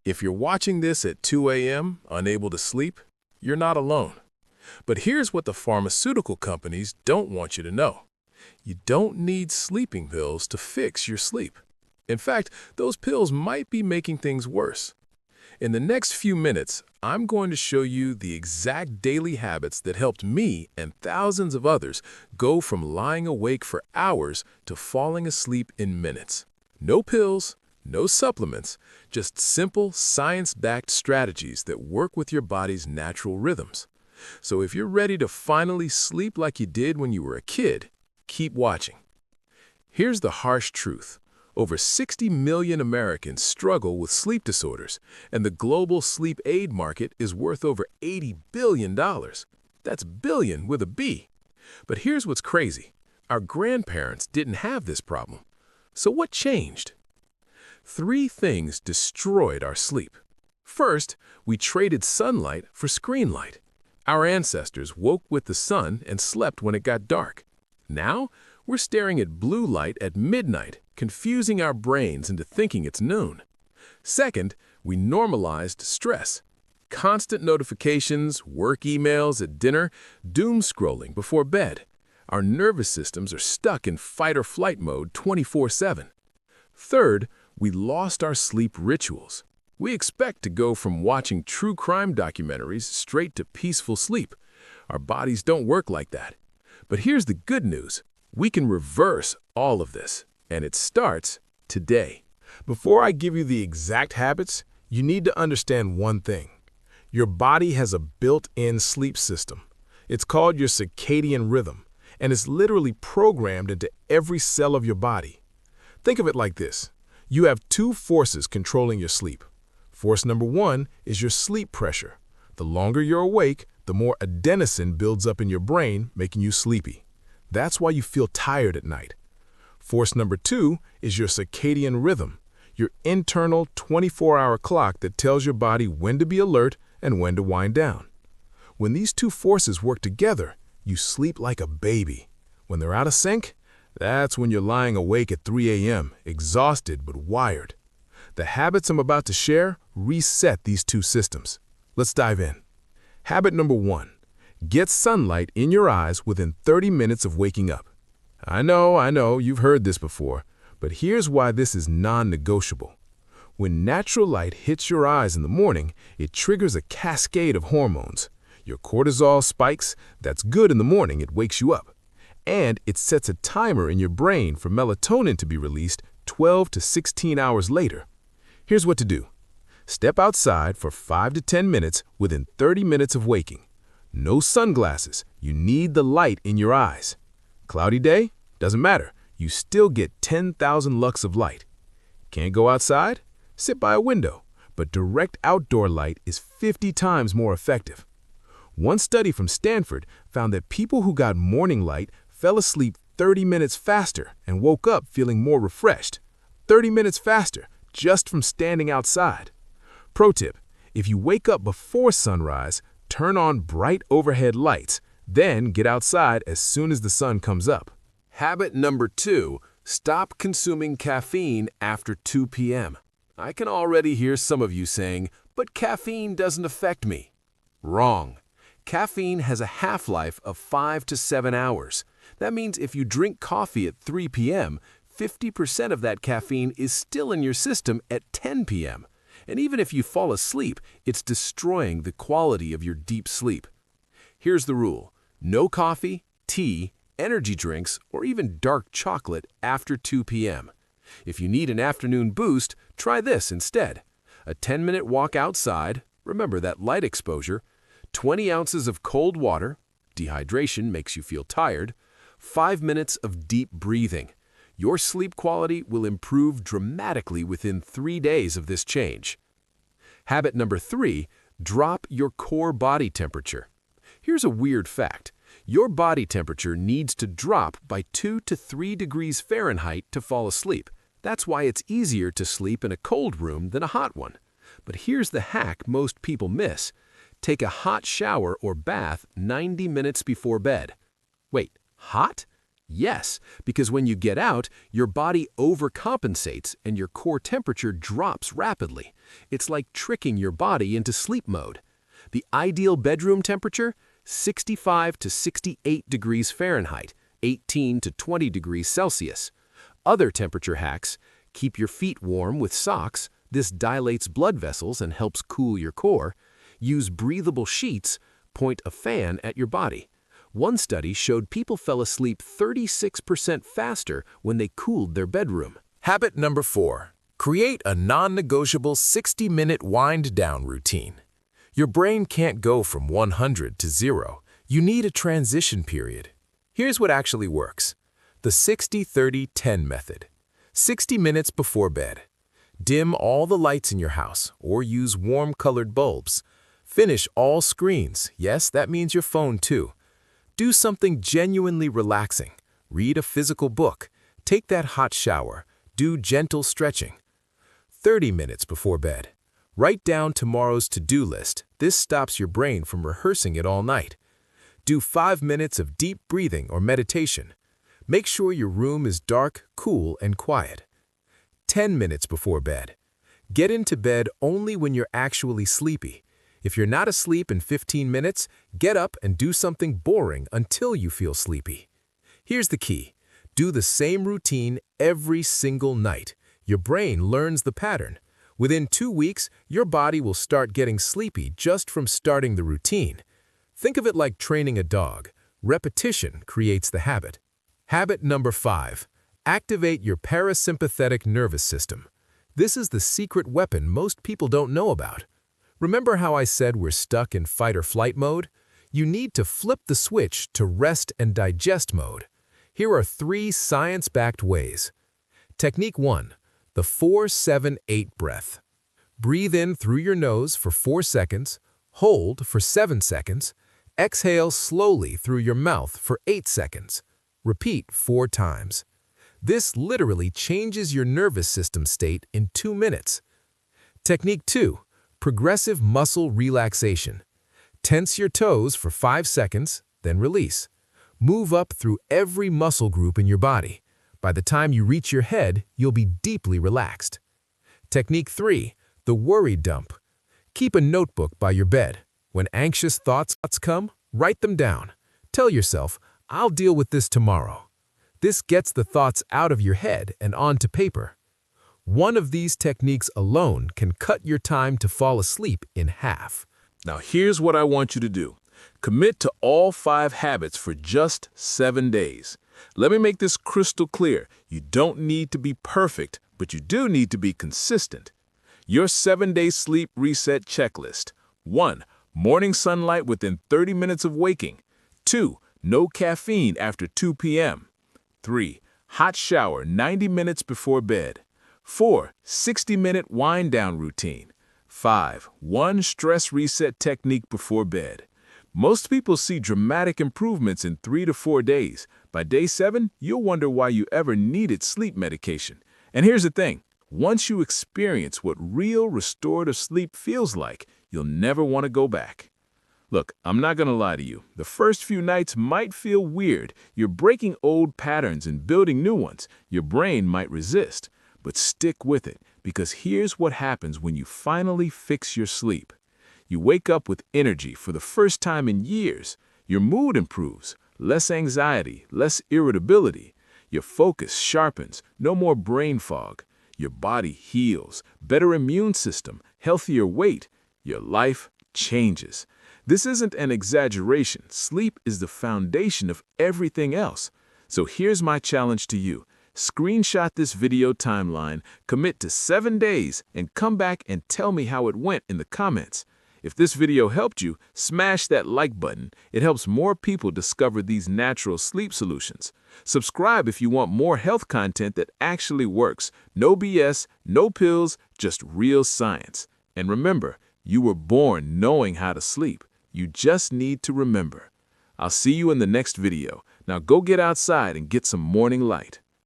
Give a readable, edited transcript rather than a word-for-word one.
If you're watching this at 2 a.m., unable to sleep, you're not alone. But here's what the pharmaceutical companies don't want you to know. You don't need sleeping pills to fix your sleep. In fact, those pills might be making things worse. In the next few minutes, I'm going to show you the exact daily habits that helped me and thousands of others go from lying awake for hours to falling asleep in minutes. No pills, no supplements, just simple science-backed strategies that work with your body's natural rhythms. So if you're ready to finally sleep like you did when you were a kid, keep watching. Here's the harsh truth. Over 60 million Americans struggle with sleep disorders, and the global sleep aid market is worth over $80 billion. That's billion with a B. But here's what's crazy. Our grandparents didn't have this problem. So what changed? 3 things destroyed our sleep. First, we traded sunlight for screen light. Our ancestors woke with the sun and slept when it got dark. Now, we're staring at blue light at midnight, confusing our brains into thinking it's noon. Second, we normalized stress. Constant notifications, work emails at dinner, doom scrolling before bed. Our nervous systems are stuck in fight-or-flight mode 24/7. Third, we lost our sleep rituals. We expect to go from watching true crime documentaries straight to peaceful sleep. Our bodies don't work like that. But here's the good news. We can reverse all of this, and it starts today. Before I give you the exact habits, you need to understand one thing. Your body has a built-in sleep system. It's called your circadian rhythm, and it's literally programmed into every cell of your body. Think of it like this. You have 2 forces controlling your sleep. Force number 1 is your sleep pressure. The longer you're awake, the more adenosine builds up in your brain, making you sleepy. That's why you feel tired at night. Force number 2 is your circadian rhythm, your internal 24-hour clock that tells your body when to be alert and when to wind down. When these 2 forces work together, you sleep like a baby. When they're out of sync, that's when you're lying awake at 3 a.m., exhausted but wired. The habits I'm about to share reset these 2 systems. Let's dive in. Habit number 1. Get sunlight in your eyes within 30 minutes of waking up. I know, you've heard this before, but here's why this is non-negotiable. When natural light hits your eyes in the morning, it triggers a cascade of hormones. Your cortisol spikes, that's good in the morning, it wakes you up. And it sets a timer in your brain for melatonin to be released 12 to 16 hours later. Here's what to do. Step outside for 5 to 10 minutes within 30 minutes of waking. No sunglasses, you need the light in your eyes. Cloudy day? Doesn't matter, you still get 10,000 lux of light. Can't go outside? Sit by a window, but direct outdoor light is 50 times more effective. One study from Stanford found that people who got morning light fell asleep 30 minutes faster and woke up feeling more refreshed. 30 minutes faster, just from standing outside. Pro tip, if you wake up before sunrise, turn on bright overhead lights, then get outside as soon as the sun comes up. Habit number 2, stop consuming caffeine after 2 p.m. I can already hear some of you saying, but caffeine doesn't affect me. Wrong. Caffeine has a half-life of 5 to 7 hours. That means if you drink coffee at 3 p.m., 50% of that caffeine is still in your system at 10 p.m. And even if you fall asleep, it's destroying the quality of your deep sleep. Here's the rule. No coffee, tea, energy drinks, or even dark chocolate after 2 p.m. If you need an afternoon boost, try this instead. A 10-minute walk outside, remember that light exposure, 20 ounces of cold water, dehydration makes you feel tired, 5 minutes of deep breathing. Your sleep quality will improve dramatically within 3 days of this change. Habit number 3, drop your core body temperature. Here's a weird fact. Your body temperature needs to drop by 2 to 3 degrees Fahrenheit to fall asleep. That's why it's easier to sleep in a cold room than a hot one. But here's the hack most people miss. Take a hot shower or bath 90 minutes before bed. Wait, hot? Yes, because when you get out, your body overcompensates and your core temperature drops rapidly. It's like tricking your body into sleep mode. The ideal bedroom temperature? 65 to 68 degrees Fahrenheit, 18 to 20 degrees Celsius. Other temperature hacks: keep your feet warm with socks. This dilates blood vessels and helps cool your core. Use breathable sheets. Point a fan at your body. One study showed people fell asleep 36% faster when they cooled their bedroom. Habit number 4. Create a non-negotiable 60-minute wind-down routine. Your brain can't go from 100 to 0. You need a transition period. Here's what actually works. The 60-30-10 method. 60 minutes before bed. Dim all the lights in your house or use warm-colored bulbs. Finish all screens. Yes, that means your phone too. Do something genuinely relaxing. Read a physical book. Take that hot shower. Do gentle stretching. 30 minutes before bed. Write down tomorrow's to-do list. This stops your brain from rehearsing it all night. Do 5 minutes of deep breathing or meditation. Make sure your room is dark, cool, and quiet. 10 minutes before bed. Get into bed only when you're actually sleepy. If you're not asleep in 15 minutes, get up and do something boring until you feel sleepy. Here's the key. Do the same routine every single night. Your brain learns the pattern. Within 2 weeks, your body will start getting sleepy just from starting the routine. Think of it like training a dog. Repetition creates the habit. Habit number 5. Activate your parasympathetic nervous system. This is the secret weapon most people don't know about. Remember how I said we're stuck in fight or flight mode? You need to flip the switch to rest and digest mode. Here are 3 science-backed ways. Technique 1. The 4-7-8 breath. Breathe in through your nose for 4 seconds, hold for 7 seconds, exhale slowly through your mouth for 8 seconds. Repeat 4 times. This literally changes your nervous system state in 2 minutes. Technique 2. Progressive muscle relaxation. Tense your toes for 5 seconds, then release. Move up through every muscle group in your body. By the time you reach your head, you'll be deeply relaxed. Technique 3. The worry dump. Keep a notebook by your bed. When anxious thoughts come, write them down. Tell yourself, I'll deal with this tomorrow. This gets the thoughts out of your head and onto paper. One of these techniques alone can cut your time to fall asleep in half. Now here's what I want you to do. Commit to all 5 habits for just 7 days. Let me make this crystal clear. You don't need to be perfect, but you do need to be consistent. Your 7-day sleep reset checklist. 1. Morning sunlight within 30 minutes of waking. 2. No caffeine after 2 p.m. 3. Hot shower 90 minutes before bed. 4. 60-minute wind-down routine. 5. 1 stress reset technique before bed. Most people see dramatic improvements in 3 to 4 days. By day 7, you'll wonder why you ever needed sleep medication. And here's the thing. Once you experience what real restorative sleep feels like, you'll never want to go back. Look, I'm not going to lie to you. The first few nights might feel weird. You're breaking old patterns and building new ones. Your brain might resist. But stick with it, because here's what happens when you finally fix your sleep. You wake up with energy for the first time in years. Your mood improves, less anxiety, less irritability. Your focus sharpens, no more brain fog. Your body heals, better immune system, healthier weight. Your life changes. This isn't an exaggeration. Sleep is the foundation of everything else. So here's my challenge to you. Screenshot this video timeline, commit to 7 days, and come back and tell me how it went in the comments. If this video helped you, smash that like button. It helps more people discover these natural sleep solutions. Subscribe if you want more health content that actually works. No BS, no pills, just real science. And remember, you were born knowing how to sleep. You just need to remember. I'll see you in the next video. Now go get outside and get some morning light.